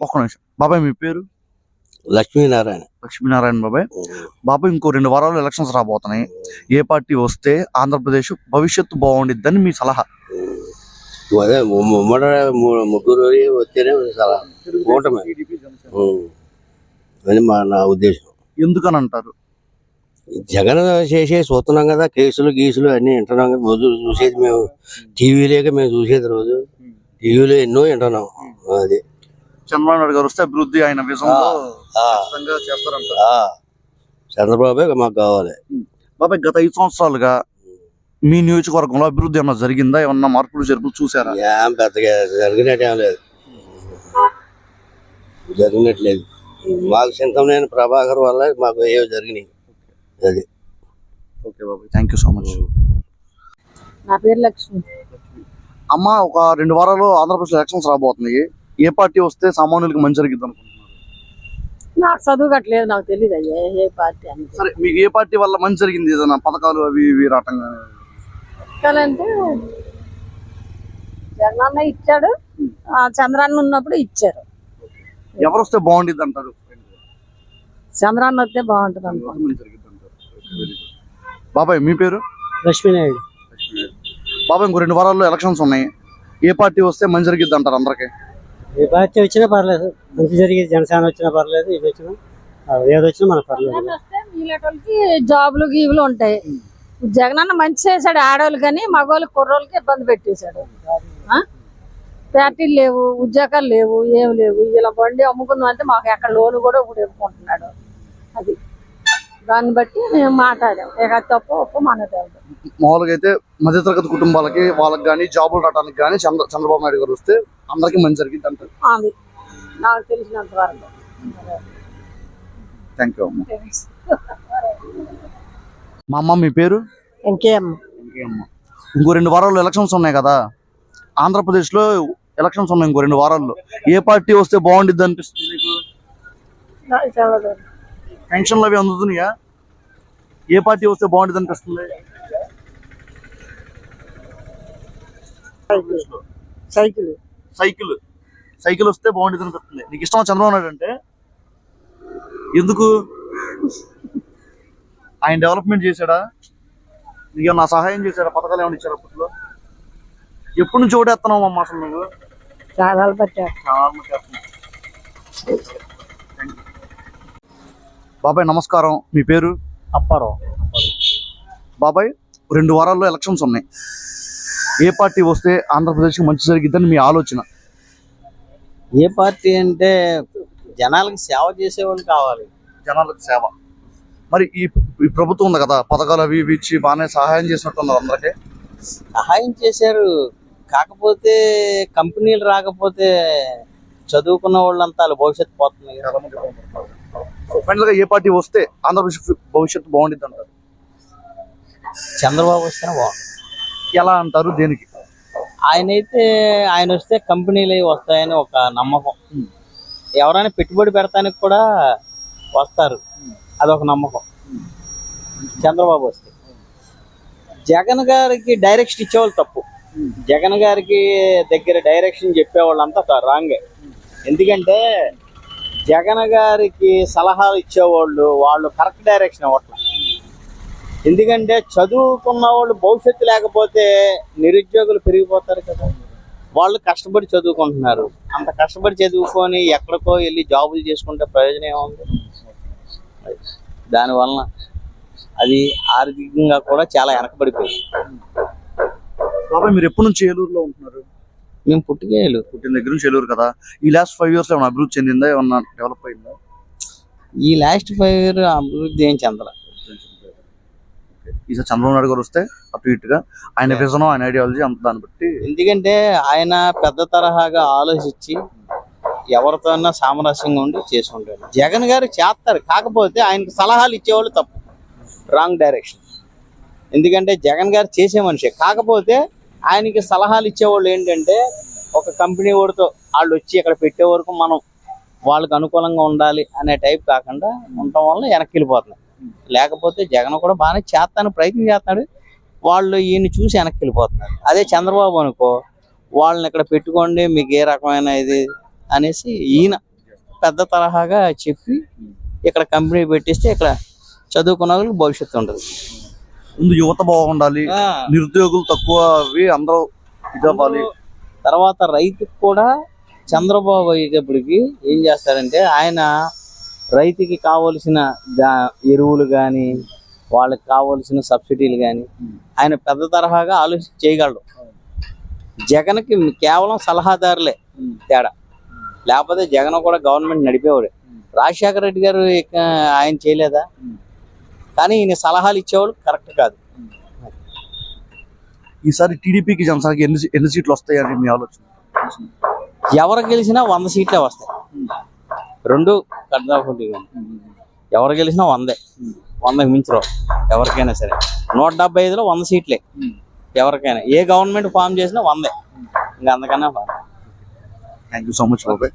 ఒక్క నిమిషం బాబాయ్, మీ పేరు? లక్ష్మీనారాయణ. లక్ష్మీనారాయణ బాబాయ్. బాబాయ్, ఇంకో 2 వారాల్లో ఎలక్షన్స్ రాబోతున్నాయి. ఏ పార్టీ వస్తే ఆంధ్రప్రదేశ్ భవిష్యత్తు బాగుండిద్దని మీ సలహా? అదే ముగ్గురు వచ్చేనే సలహా కూటమి అని నా ఉద్దేశం. ఎందుకని అంటారు? జగన్ చూస్తున్నాం కదా, కేసులు గీసులు అన్ని వింటున్నాం కదా. రోజు చూసేది మేము టీవీలేక మేము చూసేది, రోజు టీవీలో ఎన్నో వింటున్నాం. అది చంద్రబాబు నాయుడు గారు వస్తే అభివృద్ధి ఆయన విజన్లో చేస్తారంట. చంద్రబాబే మాకు కావాలి. బాబాయ్, గత 5 సంవత్సరాలుగా మీ నియోజకవర్గంలో అభివృద్ధి ఏమన్నా జరిగిందా? ఏమన్నా మార్పులు జరుపులు చూసారా? ఏం పెద్దగా జరిగినట్టేం లేదు, జరిగినట్లేదు. మాకు చింతమనేని ప్రభాకర్ వల్ల మాకు ఏవో జరిగినాయి. అది ఓకే బాబాయ్, థ్యాంక్ యూ సో మచ్. నా పేరు లక్ష్మి. అమ్మ, ఒక 2 వారాల్లో ఆంధ్రప్రదేశ్ ఎలక్షన్స్ రాబోతున్నాయి. ఏ పార్టీ వస్తే సామాన్యులకి మంచి జరిగింది అనుకుంటున్నారు? నాకు చదువు కట్టలేదు, నాకు తెలియదు అయ్యా ఏ పార్టీ అని. సరే, మీకు ఏ పార్టీ వల్ల మంచి జరిగింది? ఏదైనా పథకాలు అవి ఇవి రావటం అంటే జగనన్న ఇచ్చాడు, చంద్రాన్న ఉన్నప్పుడు ఇచ్చారు. ఎవరు వస్తే బాగుండిద్ది అంటారు? చంద్రాన్న వస్తే బాగుంటుంది అనుకుంటున్నాను. బాబాయ్, మీ పేరు? లక్ష్మీనాయుడు. బాబాయ్, ఇంకో 2 వారాల్లో ఎలక్షన్స్ ఉన్నాయి. ఏ పార్టీ వస్తే మంచి జరిగిద్ది అంటారు అందరికి? ఏ పార్టీ వచ్చినా పర్లేదు, మంచి జరిగేది. జనసేన వచ్చినా పర్లేదు, ఇది వచ్చినా ఏది వచ్చినా మనకు పర్లేదు. వీళ్ళకి జాబులు గీవులు ఉంటాయి. జగనన్న మంచి చేశాడు ఆడవాళ్ళు, కానీ మగవాళ్ళకి కుర్రోళ్ళకి ఇబ్బంది పెట్టేశాడు. పార్టీలు లేవు, ఉద్యోగాలు లేవు, ఏం లేవు. ఇలా బండి అమ్ముకుందాం అంటే మాకు ఎక్కడ లోను కూడా ఇప్పుడు ఇవ్వకుంటున్నాడు. అది దాన్ని బట్టి మేము మాట్లాడాం. ఇక తప్పు ఒప్పు మన మామూలుగా అయితే మధ్యతరగతి కుటుంబాలకి వాళ్ళకి కానీ జాబులు రావడానికి కానీ చంద్రబాబు నాయుడు గారు వస్తే అందరికి మంచి జరిగింది అంటారు. అది నాకు తెలిసినంత వరకు. థ్యాంక్ యూ అమ్మ. మా అమ్మ, మీ పేరు? ఇంకేం. ఇంకో 2 వారాల్లో ఎలక్షన్స్ ఉన్నాయి కదా, ఆంధ్రప్రదేశ్ లో ఎలక్షన్స్ ఉన్నాయి ఇంకో 2 వారాల్లో. ఏ పార్టీ వస్తే బాగుండిద్ది అనిపిస్తుంది మీకు? పెన్షన్లు అవి అందుతున్నాయా? ఏ పార్టీ వస్తే బాగుండిద్ది అనిపిస్తుంది? సైకిల్ వస్తే బాగుండిద్ది అనిపిస్తుంది. నీకు ఇష్టమా చంద్రబాబు నాయుడు అంటే? ఎందుకు? ఆయన డెవలప్మెంట్ చేశాడా? నీకు ఏమన్నా సహాయం చేశాడా? పథకాలు ఏమైనా ఇచ్చారు అప్పట్లో? ఎప్పటి నుంచి ఓటేస్తున్నావు అమ్మా అసలు నువ్వు? చాలా బాబాయ్, నమస్కారం. మీ పేరు? అప్పారావు. బాబాయ్, 2 వారాల్లో ఎలక్షన్స్ ఉన్నాయి. ఏ పార్టీ వస్తే ఆంధ్రప్రదేశ్కి మంచి జరిగిద్దని మీ ఆలోచన? ఏ పార్టీ అంటే జనాలకు సేవ చేసేవాళ్ళు కావాలి. జనాలకు సేవ. మరి ఈ ప్రభుత్వం ఉంది కదా, పథకాలు అవి ఇవి ఇచ్చి బాగానే సహాయం చేసినట్టున్నారు అందరికీ. సహాయం చేశారు, కాకపోతే కంపెనీలు రాకపోతే చదువుకున్న వాళ్ళంతా వాళ్ళ భవిష్యత్తు పోతుంది. ఫైనల్ గా ఏ పార్టీ వస్తే ఆంధ్రప్రదేశ్ భవిష్యత్తు బాగుండిద్ది అంటారు? చంద్రబాబు వస్తేనే బాగుంది. ఎలా అంటారు? దేనికి? ఆయన వస్తే కంపెనీలు వస్తాయని ఒక నమ్మకం. ఎవరైనా పెట్టుబడి పెడతానికి కూడా వస్తారు, అదొక నమ్మకం. చంద్రబాబు వస్తే జగన్ గారికి డైరెక్షన్ ఇచ్చేవాళ్ళు తప్పు. జగన్ గారికి దగ్గర డైరెక్షన్ చెప్పేవాళ్ళంతా రాంగే. ఎందుకంటే జగన్ గారికి సలహాలు ఇచ్చేవాళ్ళు వాళ్ళు కరెక్ట్ డైరెక్షన్ ఇవ్వట్లేదు. ఎందుకంటే చదువుకున్న వాళ్ళు భవిష్యత్తు లేకపోతే నిరుద్యోగులు పెరిగిపోతారు కదా. వాళ్ళు కష్టపడి చదువుకుంటున్నారు, అంత కష్టపడి చదువుకొని ఎక్కడికో వెళ్ళి జాబులు చేసుకుంటే ప్రయోజనం ఏముంది? దానివలన అది ఆర్థికంగా కూడా చాలా వెనకబడిపోయింది. బాబాయ్, మీరు ఎప్పటి నుంచి ఏలూరులో ఉంటున్నారు? మేము పుట్టిన దగ్గర నుంచి ఏలూరు కదా. ఈ లాస్ట్ 5 years ఏమైనా అభివృద్ధి చెందిందా? ఏమన్నా డెవలప్ అయిందా? ఈ లాస్ట్ 5 years అభివృద్ధి ఏం చెందల. ఈసారి చంద్రబాబు నాయుడు గారు వస్తే అటు ఇటుగా ఆయన విజన్, ఆయన ఐడియాలజీ అంత దాన్ని బట్టి. ఎందుకంటే ఆయన పెద్ద తరహాగా ఆలోచించి ఎవరితోన్నా సామరస్యంగా ఉండి చేసుకుంటాడు. జగన్ గారు చేస్తారు, కాకపోతే ఆయనకు సలహాలు ఇచ్చేవాళ్ళు తప్పు, రాంగ్ డైరెక్షన్. ఎందుకంటే జగన్ గారు చేసే మనిషి, కాకపోతే ఆయనకి సలహాలు ఇచ్చేవాళ్ళు ఏంటంటే ఒక కంపెనీ వాడితో వాళ్ళు వచ్చి ఇక్కడ పెట్టే వరకు మనం వాళ్ళకి అనుకూలంగా ఉండాలి అనే టైప్ కాకుండా ఉండటం వల్ల వెనక్కి వెళ్ళిపోతున్నాయి. లేకపోతే జగన్ కూడా బాగానే చేస్తాను ప్రయత్నం చేస్తున్నాడు, వాళ్ళు ఈయన్ని చూసి వెనక్కి వెళ్ళిపోతున్నారు. అదే చంద్రబాబు అనుకో, వాళ్ళని ఇక్కడ పెట్టుకోండి, మీకు ఏ రకమైన ఇది అనేసి ఈయన పెద్ద తరహాగా చెప్పి ఇక్కడ కంపెనీ పెట్టిస్తే ఇక్కడ చదువుకున్న వాళ్ళకి భవిష్యత్తు ఉంటుంది. ముందు యువత బాగుండాలి, నిరుద్యోగులు తక్కువ అవి అందరూ ఇదవ్వాలి. తర్వాత రైతుకు కూడా చంద్రబాబు అయ్యేటప్పటికి ఏం చేస్తారంటే ఆయన రైతుకి కావలసిన ఎరువులు కానీ వాళ్ళకి కావలసిన సబ్సిడీలు కానీ ఆయన పెద్ద తరహాగా ఆలోచన చేయగలడు. జగన్కి కేవలం సలహాదారులే తేడా, లేకపోతే జగన్ కూడా గవర్నమెంట్ నడిపేవాడు. రాజశేఖర రెడ్డి గారు ఆయన చేయలేదా? కానీ ఈయన సలహాలు ఇచ్చేవాళ్ళు కరెక్ట్ కాదు. ఈసారి టీడీపీకి జనసేనకి ఎన్ని సీట్లు వస్తాయని మీ ఆలోచన? ఎవరు గెలిచినా 100 సీట్లే వస్తాయి. రెండు కడ్డాఫుల్గా ఎవరు గెలిచినా 100కి మించరు ఎవరికైనా సరే. 175లో 100 సీట్లే ఎవరికైనా. ఏ గవర్నమెంట్ ఫామ్ చేసినా 100, ఇంకా అంతకన్నా. థ్యాంక్ యూ సో మచ్ బాబాయ్.